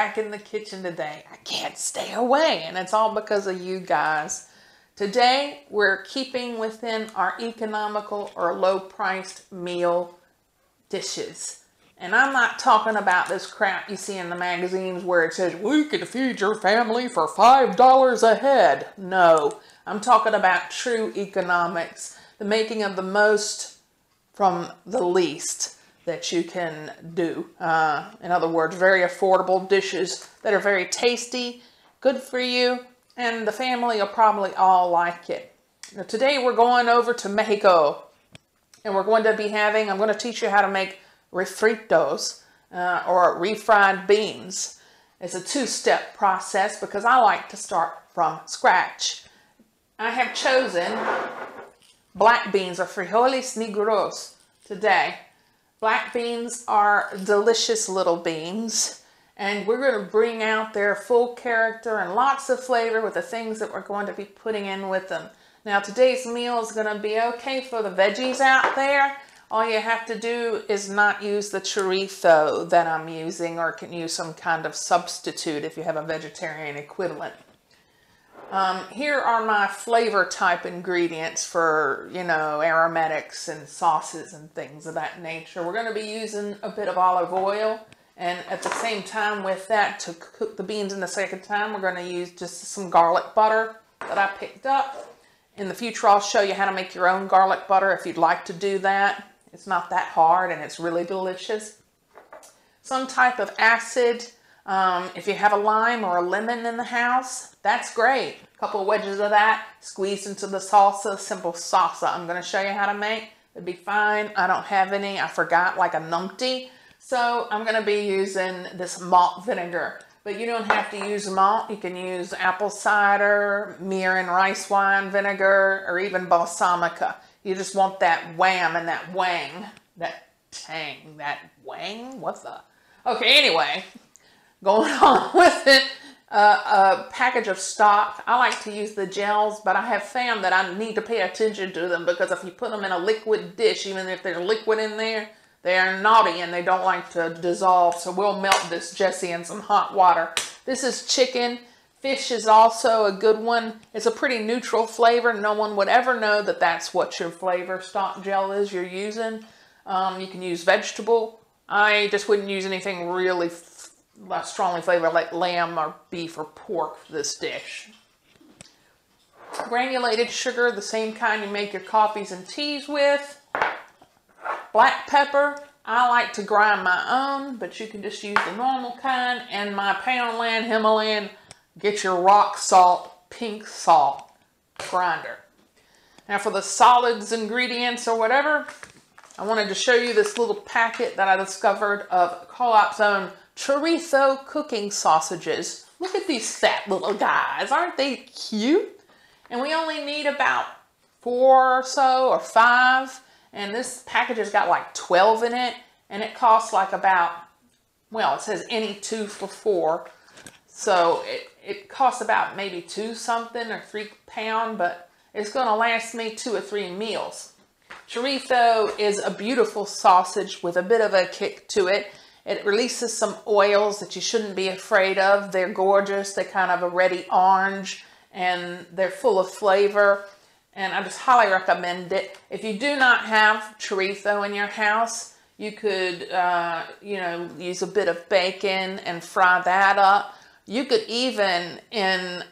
back in the kitchen today. I can't stay away, and it's all because of you guys. Today, we're keeping within our economical or low-priced meal dishes. And I'm not talking about this crap you see in the magazines where it says, we can feed your family for $5 a head. No, I'm talking about true economics, the making of the most from the least that you can do. In other words, very affordable dishes that are very tasty, good for you, and the family will probably all like it. Now, today we're going over to Mexico, and we're going to be having, I'm going to teach you how to make refritos, or refried beans. It's a two-step process because I like to start from scratch. I have chosen black beans, or frijoles negros, today. Black beans are delicious little beans, and we're going to bring out their full character and lots of flavor with the things that we're going to be putting in with them. Now, today's meal is going to be okay for the veggies out there. All you have to do is not use the chorizo that I'm using, or can use some kind of substitute if you have a vegetarian equivalent. Here are my flavor type ingredients for, you know, aromatics and sauces and things of that nature. We're going to be using a bit of olive oil, and at the same time with that, to cook the beans in the second time, we're going to use just some garlic butter that I picked up. In the future, I'll show you how to make your own garlic butter if you'd like to do that. It's not that hard, and it's really delicious. Some type of acid. If you have a lime or a lemon in the house, that's great. A couple of wedges of that squeezed into the salsa, simple salsa I'm going to show you how to make. It'd be fine. I don't have any. I forgot, like a numpty. So I'm going to be using this malt vinegar. But you don't have to use malt. You can use apple cider, mirin rice wine vinegar, or even balsamica. You just want that wham and that wang, that tang, that wang, what the? Okay, anyway, going on with it, a package of stock. I like to use the gels, but I have found that I need to pay attention to them, because if you put them in a liquid dish, even if there's liquid in there, they are naughty and they don't like to dissolve. So we'll melt this, Jesse, in some hot water. This is chicken. Fish is also a good one. It's a pretty neutral flavor. No one would ever know that that's what your flavor stock gel is you're using. You can use vegetable. I just wouldn't use anything really strongly flavored like lamb or beef or pork for this dish. Granulated sugar, the same kind you make your coffees and teas with. Black pepper. I like to grind my own, but you can just use the normal kind. And my Poundland Himalayan, get your rock salt, pink salt grinder. Now for the solids ingredients or whatever, I wanted to show you this little packet that I discovered of Co-op's own chorizo cooking sausages. Look at these fat little guys. Aren't they cute? And we only need about 4 or so, or 5. And this package has got like 12 in it. And it costs like about, well, it says any 2 for 4. So it costs about maybe 2 something or £3, but it's going to last me 2 or 3 meals. Chorizo is a beautiful sausage with a bit of a kick to it. It releases some oils that you shouldn't be afraid of. They're gorgeous. They're kind of a reddy orange, and they're full of flavor. And I just highly recommend it. If you do not have chorizo in your house, you could, you know, use a bit of bacon and fry that up. You could even, in,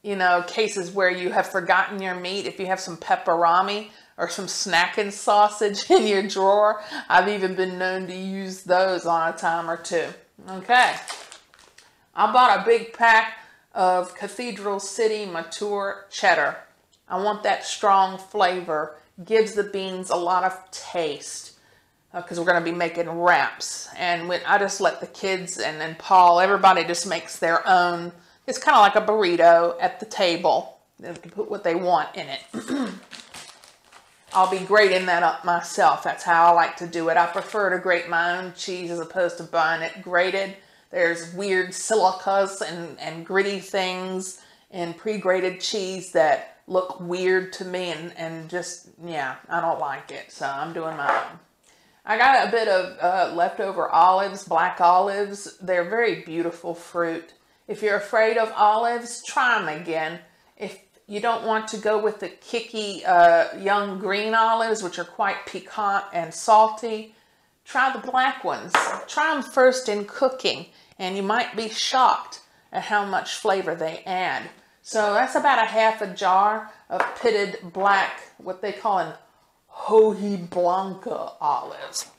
you know, cases where you have forgotten your meat, if you have some pepperami or some snacking sausage in your drawer, I've even been known to use those on a time or two. Okay. I bought a big pack of Cathedral City Mature Cheddar. I want that strong flavor. Gives the beans a lot of taste, because we're going to be making wraps. And I just let the kids and Paul, everybody just makes their own. It's kind of like a burrito at the table. They can put what they want in it. I'll be grating that up myself. That's how I like to do it. I prefer to grate my own cheese as opposed to buying it grated. There's weird silicas and gritty things in pre-grated cheese that look weird to me, and just, yeah, I don't like it. So I'm doing my own. I got a bit of leftover olives, black olives. They're very beautiful fruit. If you're afraid of olives, try them again. If you don't want to go with the kicky young green olives, which are quite piquant and salty, try the black ones. Try them first in cooking, and you might be shocked at how much flavor they add. So that's about a half a jar of pitted black, what they call an Hoji Blanca olives.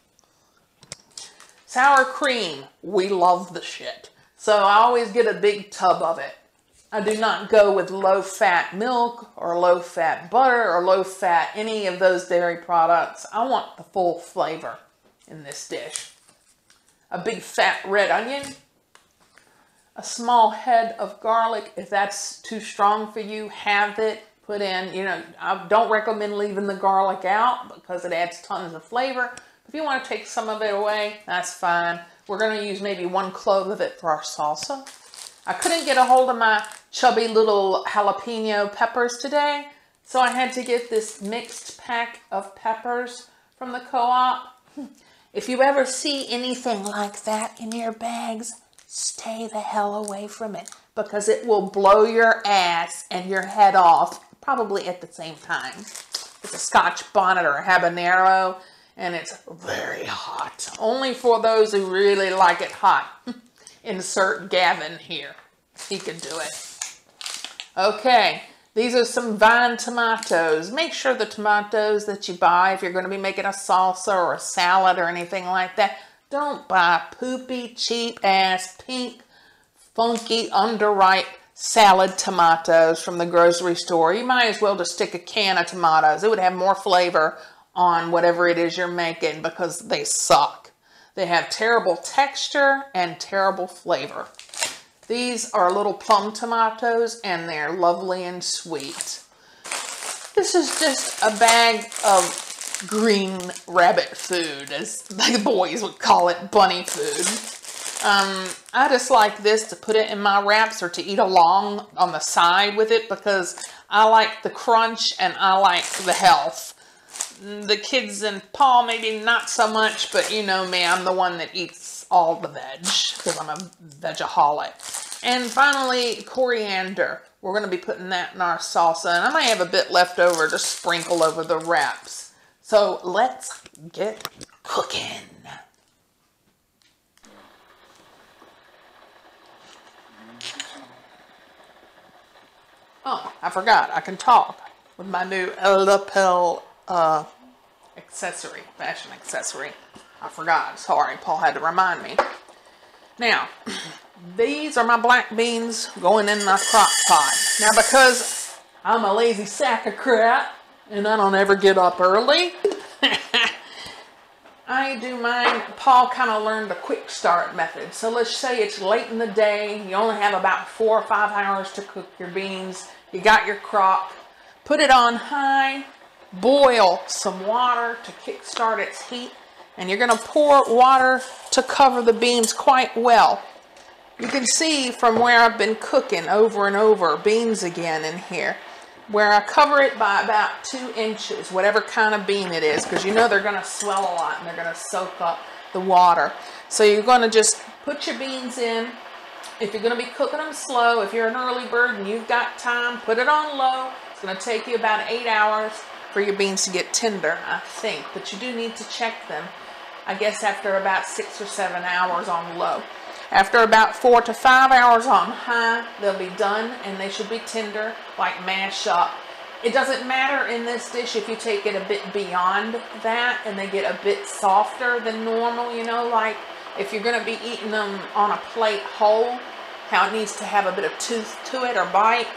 Sour cream, we love the shit. So I always get a big tub of it. I do not go with low-fat milk or low-fat butter or low-fat any of those dairy products. I want the full flavor in this dish. A big fat red onion. A small head of garlic. If that's too strong for you, have it. Put in, you know, I don't recommend leaving the garlic out because it adds tons of flavor. If you want to take some of it away, that's fine. We're going to use maybe 1 clove of it for our salsa. I couldn't get a hold of my chubby little jalapeno peppers today, so I had to get this mixed pack of peppers from the co-op. If you ever see anything like that in your bags, stay the hell away from it because it will blow your ass and your head off probably at the same time. It's a Scotch bonnet or a habanero, and it's very hot. Only for those who really like it hot. Insert Gavin here. He could do it. Okay, these are some vine tomatoes. Make sure the tomatoes that you buy, if you're going to be making a salsa or a salad or anything like that, don't buy poopy, cheap-ass, pink, funky, underripe salad tomatoes from the grocery store. You might as well just stick a can of tomatoes. It would have more flavor on whatever it is you're making because they suck. They have terrible texture and terrible flavor. These are little plum tomatoes and they're lovely and sweet. This is just a bag of green rabbit food, as the boys would call it, bunny food. I just like this to put it in my wraps or to eat along on the side with it because I like the crunch and I like the health. The kids and Paul maybe not so much, but you know me, I'm the one that eats all the veg because I'm a vegaholic. And finally, coriander. We're going to be putting that in our salsa, and I might have a bit left over to sprinkle over the wraps. So let's get cooking. Oh, I forgot. I can talk with my new lapel accessory, fashion accessory. I forgot. Sorry, Paul had to remind me. Now, these are my black beans going in my crock pot. Now, because I'm a lazy sack of crap and I don't ever get up early, I do mine. Paul kind of learned the quick start method. So let's say it's late in the day. You only have about 4 or 5 hours to cook your beans. You got your crock. Put it on high. Boil some water to kickstart its heat. And you're going to pour water to cover the beans quite well. You can see from where I've been cooking over and over, beans again in here, where I cover it by about 2 inches, whatever kind of bean it is, because you know they're going to swell a lot and they're going to soak up the water. So you're going to just put your beans in. If you're going to be cooking them slow, if you're an early bird and you've got time, put it on low. It's going to take you about 8 hours for your beans to get tender, I think, but you do need to check them, I guess, after about 6 or 7 hours on low. After about 4 to 5 hours on high, they'll be done and they should be tender, like mash up. It doesn't matter in this dish if you take it a bit beyond that and they get a bit softer than normal, you know, like if you're going to be eating them on a plate whole, how it needs to have a bit of tooth to it or bite.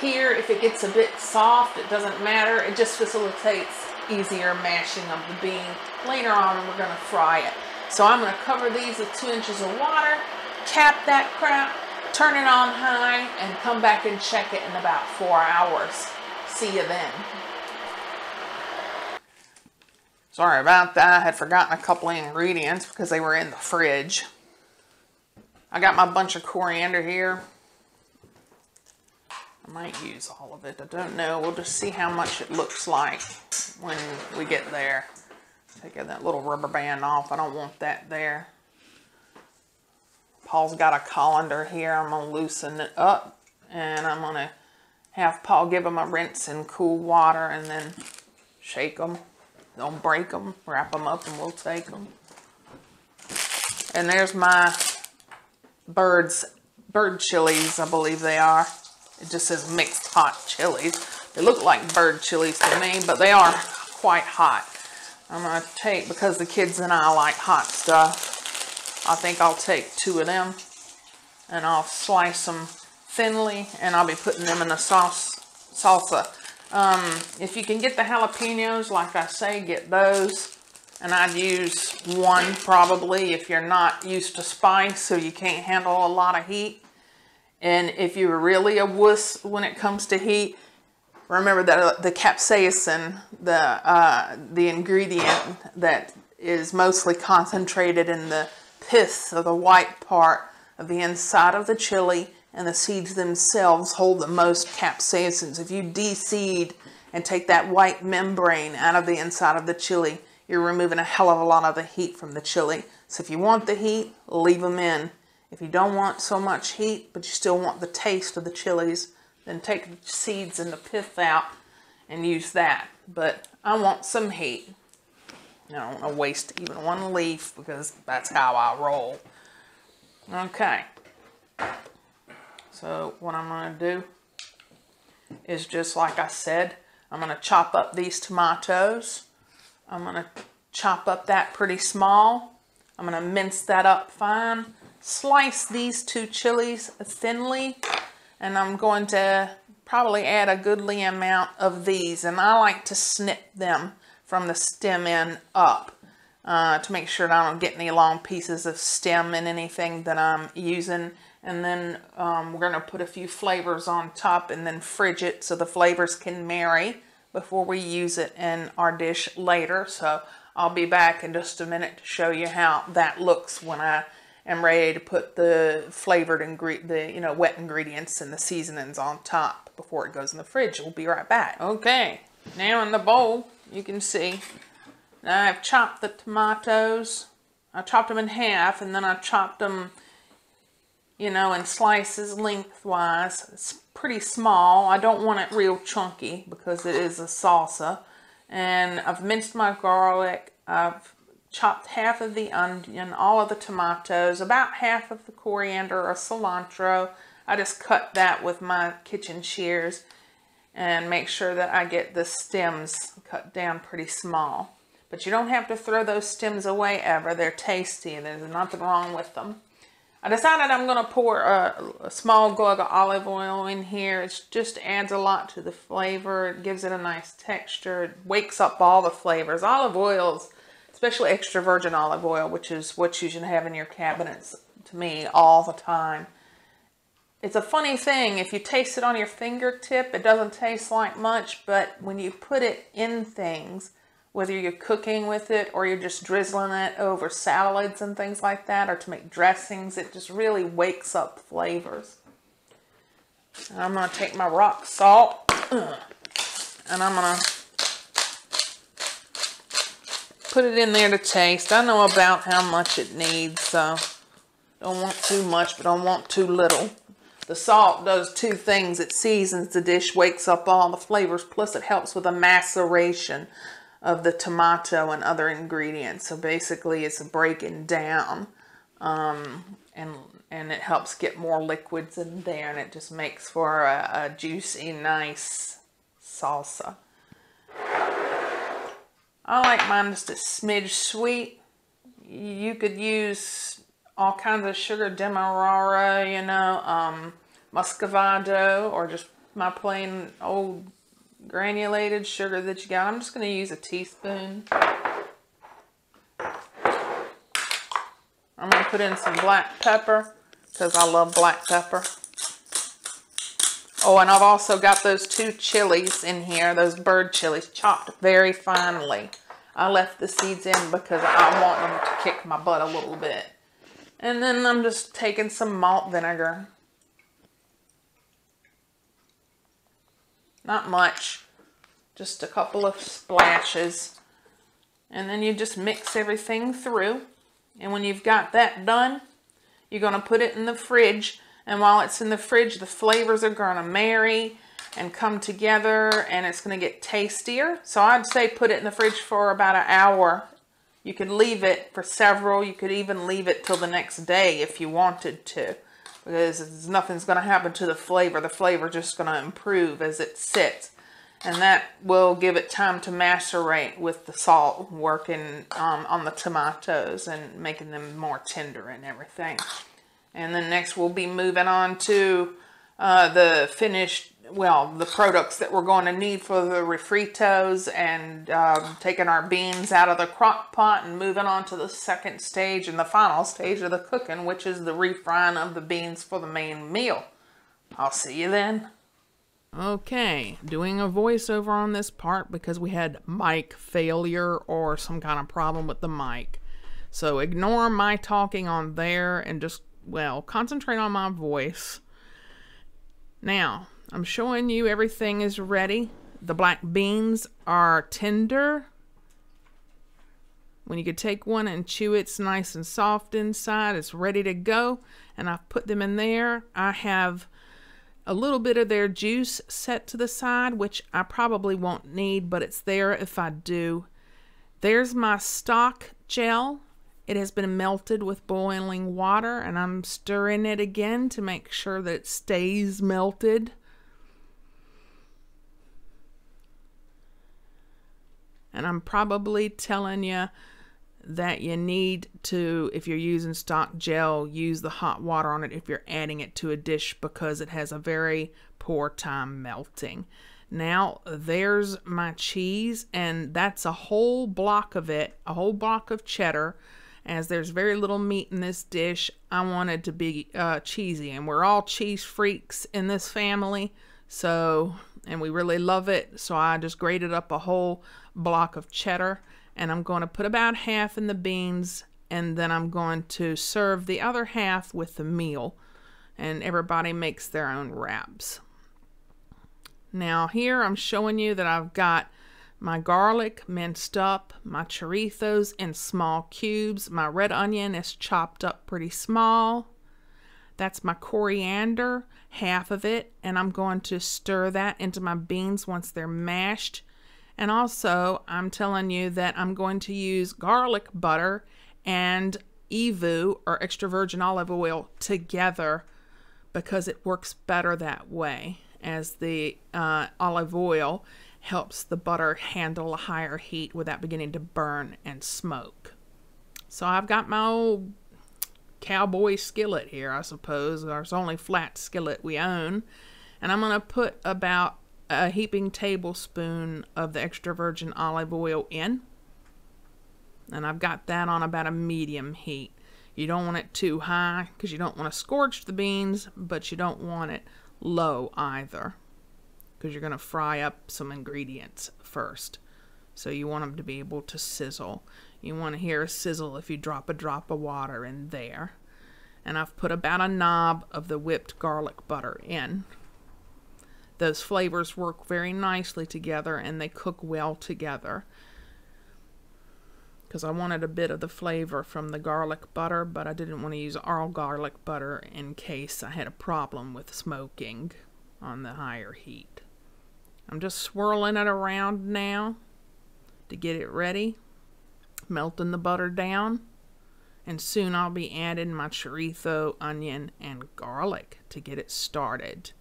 Here, if it gets a bit soft, it doesn't matter. It just facilitates easier mashing of the bean. Later on, we're going to fry it. So I'm going to cover these with 2 inches of water, cap that crap, turn it on high, and come back and check it in about 4 hours. See you then. Sorry about that. I had forgotten a couple of ingredients because they were in the fridge. I got my bunch of coriander here. I might use all of it. I don't know. We'll just see how much it looks like when we get there. Taking that little rubber band off. I don't want that there. Paul's got a colander here. I'm going to loosen it up. And I'm going to have Paul give them a rinse in cool water and then shake them. Don't break them. Wrap them up and we'll take them. And there's my bird chilies, I believe they are. It just says mixed hot chilies. They look like bird chilies to me, but they are quite hot. I'm going to take, because the kids and I like hot stuff, I think I'll take 2 of them. And I'll slice them thinly, and I'll be putting them in the salsa. If you can get the jalapenos, like I say, get those. And I'd use 1 probably if you're not used to spice, so you can't handle a lot of heat. And if you're really a wuss when it comes to heat, remember that the capsaicin, the ingredient that is mostly concentrated in the pith of the white part of the inside of the chili, and the seeds themselves hold the most capsaicins. If you de-seed and take that white membrane out of the inside of the chili, you're removing a hell of a lot of the heat from the chili. So if you want the heat, leave them in. If you don't want so much heat, but you still want the taste of the chilies, then take the seeds and the pith out and use that. But I want some heat. I don't want to waste even 1 leaf because that's how I roll. Okay. So what I'm going to do is just like I said, I'm going to chop up these tomatoes. I'm going to chop up that pretty small. I'm going to mince that up fine. Slice these 2 chilies thinly. And I'm going to probably add a goodly amount of these. And I like to snip them from the stem end up to make sure that I don't get any long pieces of stem in anything that I'm using. And then we're going to put a few flavors on top and then fridge it so the flavors can marry before we use it in our dish later. So I'll be back in just a minute to show you how that looks when I am ready to put the flavored wet ingredients and the seasonings on top before it goes in the fridge. We'll be right back. Okay, now in the bowl you can see now I've chopped the tomatoes. I chopped them in half, and then I chopped them in slices lengthwise. It's pretty small. I don't want it real chunky because it is a salsa. And I've minced my garlic. I've chopped half of the onion, all of the tomatoes, about half of the coriander or cilantro. I just cut that with my kitchen shears and make sure that I get the stems cut down pretty small. But you don't have to throw those stems away ever. They're tasty and there's nothing wrong with them. I decided I'm going to pour a small glug of olive oil in here. It just adds a lot to the flavor. It gives it a nice texture. It wakes up all the flavors. Olive oils, especially extra virgin olive oil, which is what you should have in your cabinets, to me, all the time. It's a funny thing. If you taste it on your fingertip, it doesn't taste like much, but when you put it in things, whether you're cooking with it or you're just drizzling it over salads and things like that, or to make dressings, it just really wakes up flavors. And I'm going to take my rock salt and I'm going to put it in there to taste. I know about how much it needs, so don't want too much, but don't want too little. The salt does 2 things. It seasons the dish, wakes up all the flavors, plus it helps with the maceration of the tomato and other ingredients. So basically it's breaking down and it helps get more liquids in there, and it just makes for a juicy, nice salsa. I like mine just a smidge sweet. You could use all kinds of sugar, demerara, muscovado, or just my plain old granulated sugar that you got. I'm just going to use a teaspoon. I'm going to put in some black pepper because I love black pepper. Oh, and I've also got those 2 chilies in here, those bird chilies, chopped very finely. I left the seeds in because I want them to kick my butt a little bit. And then I'm just taking some malt vinegar. Not much, just a couple of splashes. And then you just mix everything through. And when you've got that done, you're going to put it in the fridge. And while it's in the fridge, the flavors are going to marry and come together, and it's going to get tastier. So I'd say put it in the fridge for about an hour. You could leave it for several. You could even leave it till the next day if you wanted to, because nothing's going to happen to the flavor. The flavor just going to improve as it sits. And that will give it time to macerate with the salt, working on the tomatoes and making them more tender and everything. And then next we'll be moving on to the finished, well, the products that we're going to need for the refritos, and taking our beans out of the crock pot and moving on to the second stage and the final stage of the cooking, which is the refrying of the beans for the main meal. I'll see you then. Okay, doing a voiceover on this part because we had mic failure or some kind of problem with the mic. So ignore my talking on there and just, well, concentrate on my voice. Now, I'm showing you everything is ready. The black beans are tender. When you could take one and chew, it's nice and soft inside. It's ready to go. And I've put them in there. I have a little bit of their juice set to the side, which I probably won't need, but it's there if I do. There's my stock gel. It has been melted with boiling water, and I'm stirring it again to make sure that it stays melted. And I'm probably telling you that you need to, if you're using stock gel, use the hot water on it if you're adding it to a dish, because it has a very poor time melting. Now there's my cheese, and that's a whole block of it, a whole block of cheddar. As there's very little meat in this dish, I wanted to be cheesy, and we're all cheese freaks in this family, so, and we really love it, so I just grated up a whole block of cheddar. And I'm going to put about half in the beans, and then I'm going to serve the other half with the meal. And everybody makes their own wraps. Now here I'm showing you that I've got my garlic minced up, my choritos in small cubes, my red onion is chopped up pretty small. That's my coriander, half of it, and I'm going to stir that into my beans once they're mashed. And also, I'm telling you that I'm going to use garlic butter and EVU, or extra virgin olive oil, together because it works better that way, as the olive oil helps the butter handle a higher heat without beginning to burn and smoke. So I've got my old cowboy skillet here, I suppose. There's only flat skillet we own. And I'm going to put about a heaping tablespoon of the extra virgin olive oil in, and I've got that on about a medium heat. You don't want it too high because you don't want to scorch the beans, but you don't want it low either because you're going to fry up some ingredients first. So you want them to be able to sizzle. You want to hear a sizzle if you drop a drop of water in there. And I've put about a knob of the whipped garlic butter in. Those flavors work very nicely together, and they cook well together. Because I wanted a bit of the flavor from the garlic butter, but I didn't want to use all garlic butter in case I had a problem with smoking on the higher heat. I'm just swirling it around now to get it ready, melting the butter down, and soon I'll be adding my chorizo, onion, and garlic to get it started.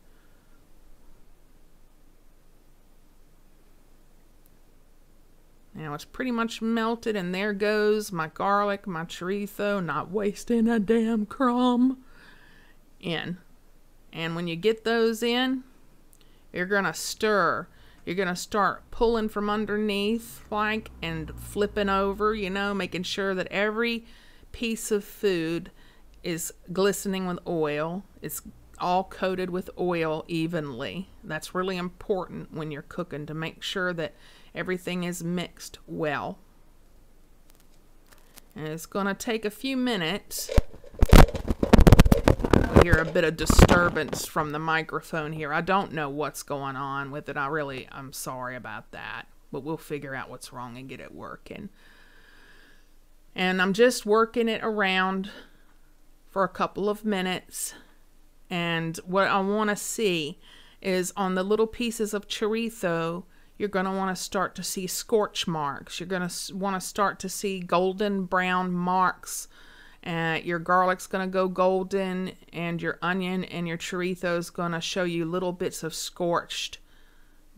Now it's pretty much melted, and there goes my garlic, my chorizo, not wasting a damn crumb, in. And when you get those in, you're going to stir. You're going to start pulling from underneath, like, and flipping over, you know, making sure that every piece of food is glistening with oil. It's all coated with oil evenly. That's really important when you're cooking, to make sure that everything is mixed well. And it's going to take a few minutes. I hear a bit of disturbance from the microphone here. I don't know what's going on with it. I'm sorry about that. But we'll figure out what's wrong and get it working. And I'm just working it around for a couple of minutes. And what I want to see is on the little pieces of chorizo, you're going to want to start to see scorch marks. You're going to want to start to see golden brown marks. Your garlic's going to go golden, and your onion and your chorizo is going to show you little bits of scorched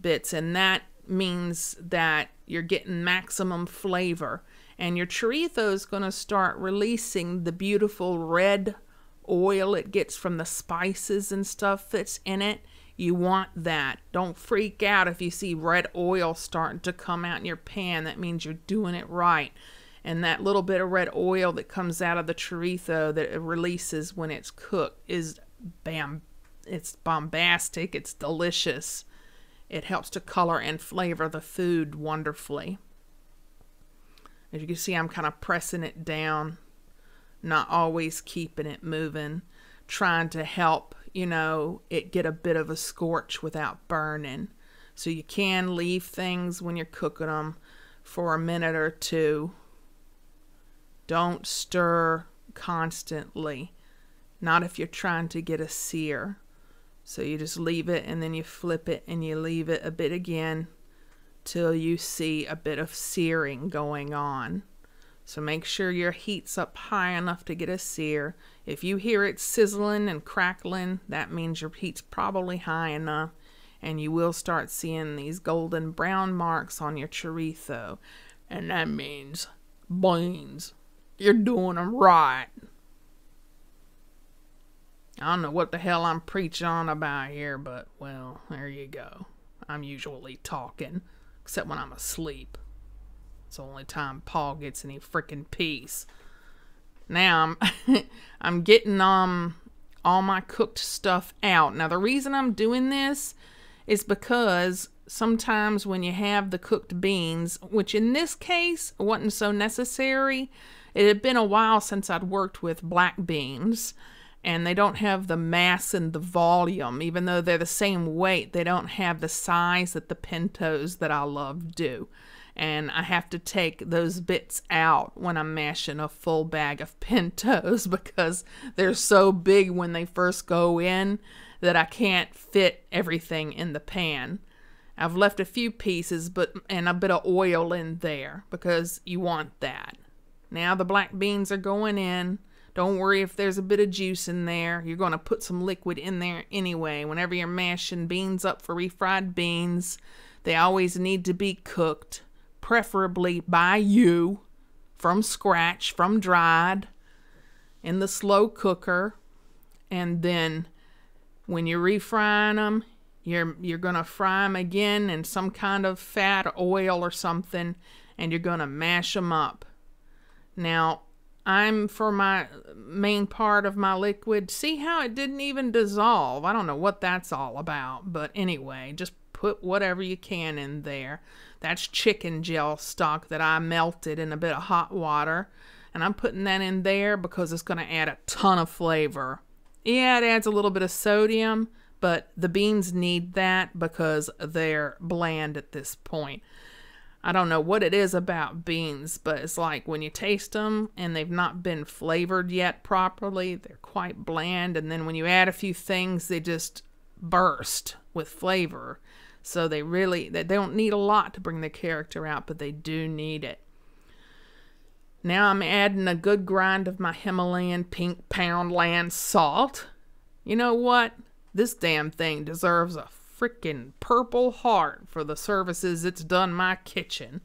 bits. And that means that you're getting maximum flavor. And your chorizo is going to start releasing the beautiful red oil it gets from the spices and stuff that's in it. You want that. Don't freak out if you see red oil starting to come out in your pan. That means you're doing it right. And that little bit of red oil that comes out of the chorizo that it releases when it's cooked is it's bombastic. It's delicious. It helps to color and flavor the food wonderfully. As you can see, I'm kind of pressing it down, not always keeping it moving, trying to help, you know, it get a bit of a scorch without burning. So you can leave things when you're cooking them for a minute or two. Don't stir constantly, not if you're trying to get a sear. So you just leave it, and then you flip it and you leave it a bit again till you see a bit of searing going on. So make sure your heat's up high enough to get a sear. If you hear it sizzling and crackling, that means your heat's probably high enough, and you will start seeing these golden brown marks on your chorizo. And that means beans. You're doing them right. I don't know what the hell I'm preaching on about here, but, well, there you go. I'm usually talking, except when I'm asleep. It's the only time Paul gets any freaking peace. Now, I'm getting all my cooked stuff out. Now, the reason I'm doing this is because sometimes when you have the cooked beans, which in this case wasn't so necessary, it had been a while since I'd worked with black beans, and they don't have the mass and the volume. Even though they're the same weight, they don't have the size that the pintos that I love do. And I have to take those bits out when I'm mashing a full bag of pintos because they're so big when they first go in that I can't fit everything in the pan. I've left a few pieces and a bit of oil in there because you want that. Now the black beans are going in. Don't worry if there's a bit of juice in there. You're going to put some liquid in there anyway. Whenever you're mashing beans up for refried beans, they always need to be cooked, preferably by you, from scratch, from dried, in the slow cooker. And then when you're refrying them, you're going to fry them again in some kind of fat or oil or something, and you're going to mash them up. Now, for my main part of my liquid, see how it didn't even dissolve? I don't know what that's all about, but anyway, just put whatever you can in there. That's chicken gel stock that I melted in a bit of hot water, and I'm putting that in there because it's going to add a ton of flavor. Yeah, it adds a little bit of sodium, but the beans need that because they're bland at this point. I don't know what it is about beans, but it's like when you taste them and they've not been flavored yet properly, they're quite bland. And then when you add a few things, they just burst with flavor. So they don't need a lot to bring the character out, but they do need it. Now I'm adding a good grind of my Himalayan pink Poundland salt. You know what? This damn thing deserves a freaking Purple Heart for the services it's done my kitchen.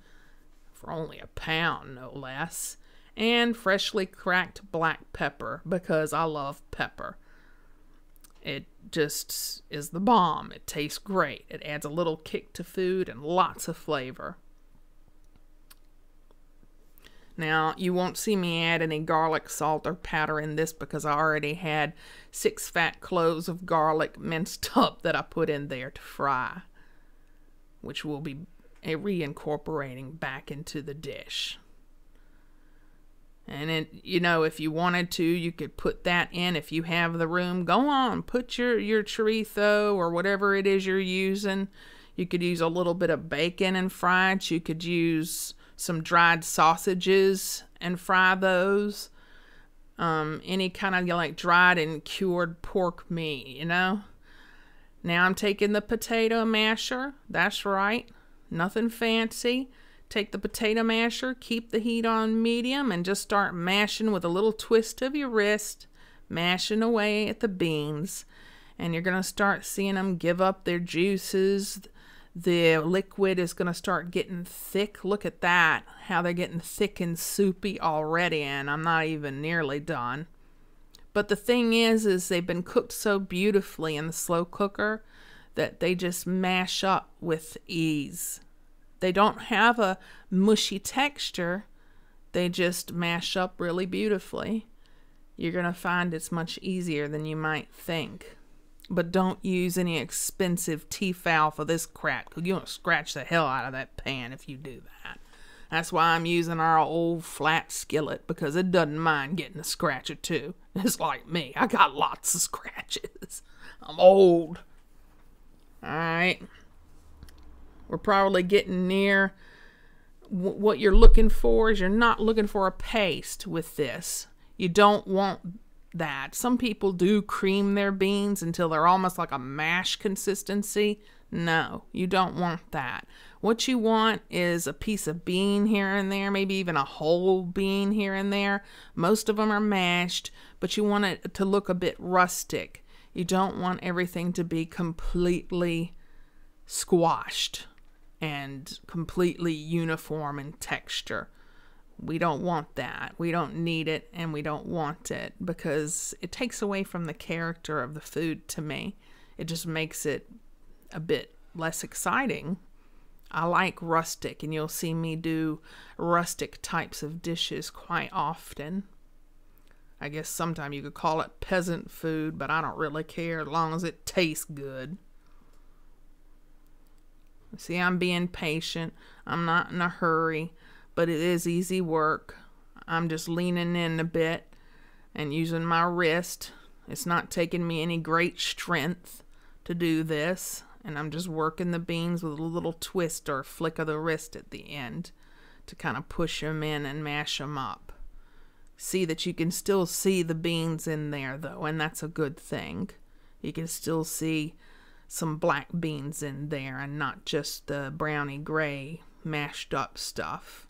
For only £1, no less. And freshly cracked black pepper, because I love pepper. It just is the bomb. It tastes great. It adds a little kick to food and lots of flavor. Now, you won't see me add any garlic salt or powder in this because I already had 6 fat cloves of garlic minced up that I put in there to fry, which we'll be reincorporating back into the dish. And if you wanted to, you could put that in if you have the room. Go on, put your chorizo or whatever it is you're using. You could use a little bit of bacon and fry it. You could use some dried sausages and fry those. Any kind of like dried and cured pork meat, you know. Now I'm taking the potato masher. That's right. Nothing fancy. Take the potato masher, keep the heat on medium, and just start mashing with a little twist of your wrist, mashing away at the beans. And you're going to start seeing them give up their juices. The liquid is going to start getting thick. Look at that, how they're getting thick and soupy already, and I'm not even nearly done. But the thing is they've been cooked so beautifully in the slow cooker that they just mash up with ease. They don't have a mushy texture. They just mash up really beautifully. You're going to find it's much easier than you might think. But don't use any expensive Tefal for this crap, because you're going to scratch the hell out of that pan if you do that. That's why I'm using our old flat skillet, because it doesn't mind getting a scratch or two. It's like me. I got lots of scratches. I'm old. Alright. We're probably getting near what you're looking for. Is you're not looking for a paste with this. You don't want that. Some people do cream their beans until they're almost like a mash consistency. No, you don't want that. What you want is a piece of bean here and there, maybe even a whole bean here and there. Most of them are mashed, but you want it to look a bit rustic. You don't want everything to be completely squashed and completely uniform in texture. We don't want that. We don't need it, and we don't want it, because it takes away from the character of the food to me. It just makes it a bit less exciting. I like rustic, and you'll see me do rustic types of dishes quite often. I guess sometimes you could call it peasant food, but I don't really care as long as it tastes good. See, I'm being patient. I'm not in a hurry, but it is easy work. I'm just leaning in a bit and using my wrist. It's not taking me any great strength to do this, and I'm just working the beans with a little twist or flick of the wrist at the end to kind of push them in and mash them up. See that you can still see the beans in there, though, and that's a good thing. You can still see some black beans in there and not just the browny gray mashed up stuff,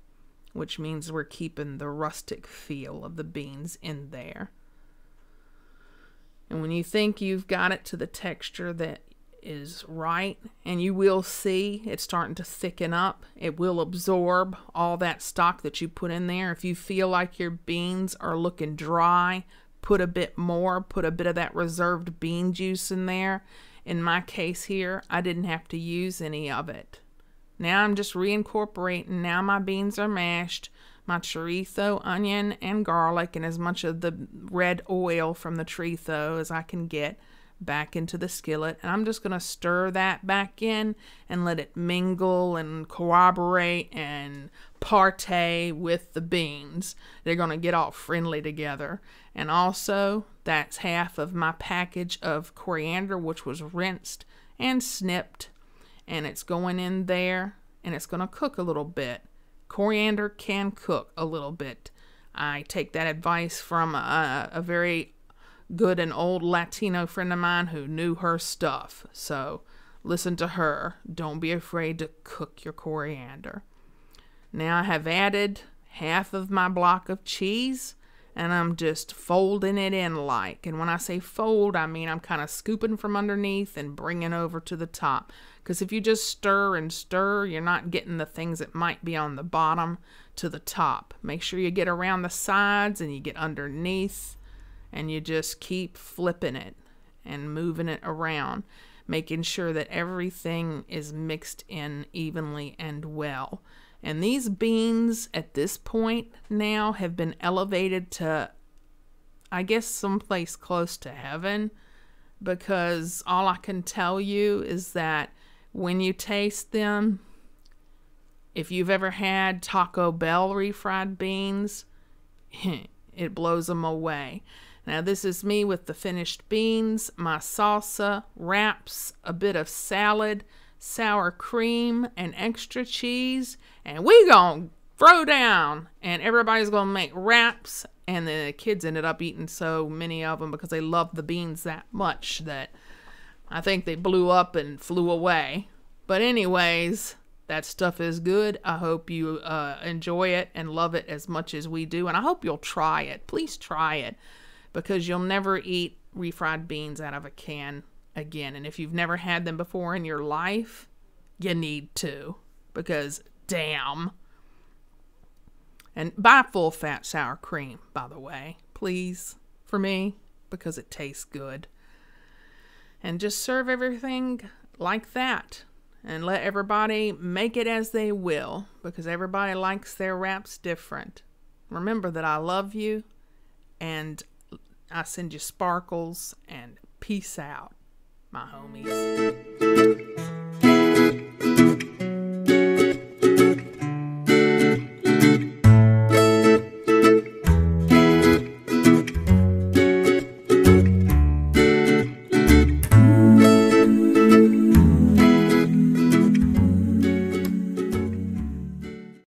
which means we're keeping the rustic feel of the beans in there. And when you think you've got it to the texture that is right, and you will see it's starting to thicken up, it will absorb all that stock that you put in there. If you feel like your beans are looking dry, put a bit more, put a bit of that reserved bean juice in there. In my case here, I didn't have to use any of it. Now I'm just reincorporating. Now my beans are mashed, my chorizo, onion, and garlic, and as much of the red oil from the chorizo as I can get back into the skillet. And I'm just going to stir that back in and let it mingle and corroborate and partay with the beans. They're going to get all friendly together. And also, that's half of my package of coriander, which was rinsed and snipped. And it's going in there, and it's going to cook a little bit. Coriander can cook a little bit. I take that advice from a very good and old Latino friend of mine who knew her stuff. So listen to her. Don't be afraid to cook your coriander. Now I have added half of my block of cheese, and I'm just folding it in like. And when I say fold, I mean I'm kind of scooping from underneath and bringing over to the top. Because if you just stir and stir, you're not getting the things that might be on the bottom to the top. Make sure you get around the sides and you get underneath, and you just keep flipping it and moving it around, making sure that everything is mixed in evenly and well. And these beans at this point now have been elevated to, I guess, someplace close to heaven, because all I can tell you is that when you taste them, if you've ever had Taco Bell refried beans, it blows them away. Now this is me with the finished beans, my salsa, wraps, a bit of salad, sour cream, and extra cheese, and we gonna throw down, and everybody's gonna make wraps. And the kids ended up eating so many of them because they loved the beans that much that I think they blew up and flew away. But anyways, that stuff is good. I hope you enjoy it and love it as much as we do. And I hope you'll try it. Please try it, because you'll never eat refried beans out of a can again. And if you've never had them before in your life, you need to, because damn. And buy full fat sour cream, by the way, please, for me, because it tastes good. And just serve everything like that. And let everybody make it as they will, because everybody likes their wraps different. Remember that I love you, and I send you sparkles, and peace out, my homies.